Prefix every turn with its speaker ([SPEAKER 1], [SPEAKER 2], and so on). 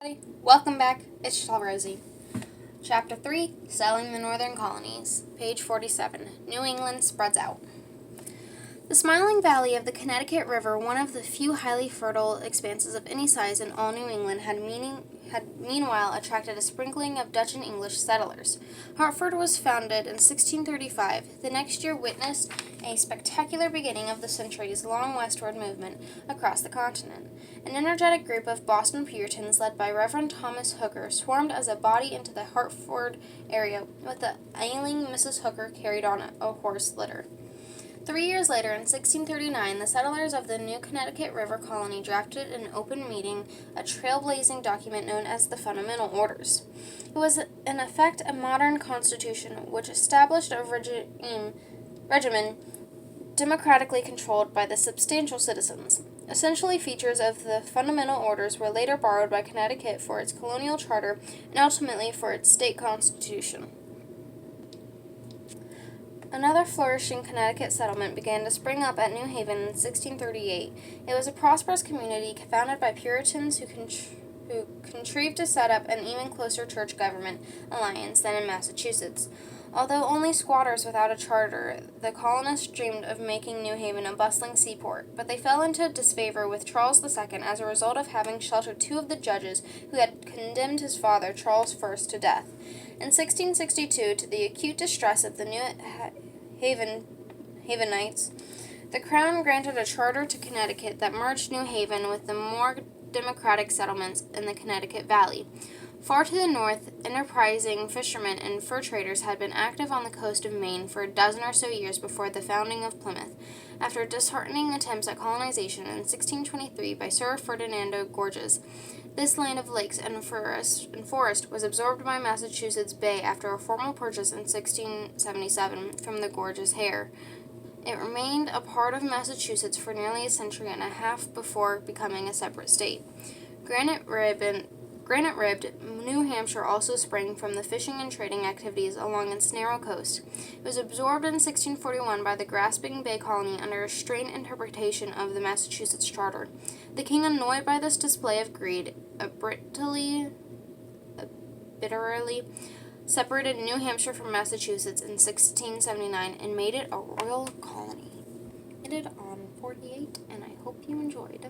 [SPEAKER 1] Welcome back. It's Rosie. Chapter 3, Selling the Northern Colonies. Page 47. New England spreads out. The smiling valley of the Connecticut River, one of the few highly fertile expanses of any size in all New England, had meanwhile attracted a sprinkling of Dutch and English settlers. Hartford was founded in 1635. The next year witnessed a spectacular beginning of the centuries-long westward movement across the continent. An energetic group of Boston Puritans, led by Reverend Thomas Hooker, swarmed as a body into the Hartford area, with the ailing Mrs. Hooker carried on a horse litter. 3 years later, in 1639, the settlers of the new Connecticut River colony drafted in open meeting a trailblazing document known as the Fundamental Orders. It was, in effect, a modern constitution which established a regimen democratically controlled by the substantial citizens. Essentially, features of the Fundamental Orders were later borrowed by Connecticut for its colonial charter and ultimately for its state constitution. Another flourishing Connecticut settlement began to spring up at New Haven in 1638. It was a prosperous community founded by Puritans who contrived to set up an even closer church-government alliance than in Massachusetts. Although only squatters without a charter, the colonists dreamed of making New Haven a bustling seaport, but they fell into disfavor with Charles II as a result of having sheltered two of the judges who had condemned his father, Charles I, to death. In 1662, to the acute distress of the New Havenites, the Crown granted a charter to Connecticut that merged New Haven with the more democratic settlements in the Connecticut Valley. Far to the north, enterprising fishermen and fur traders had been active on the coast of Maine for a dozen or so years before the founding of Plymouth. After disheartening attempts at colonization in 1623 by Sir Ferdinando Gorges, this land of lakes and forest was absorbed by Massachusetts Bay after a formal purchase in 1677 from the Gorges heir. It remained a part of Massachusetts for nearly a century and a half before becoming a separate state. Granite-ribbed New Hampshire also sprang from the fishing and trading activities along its narrow coast. It was absorbed in 1641 by the grasping Bay Colony under a strained interpretation of the Massachusetts Charter. The king, annoyed by this display of greed, bitterly separated New Hampshire from Massachusetts in 1679 and made it a royal colony. Ended on 48, and I hope you enjoyed.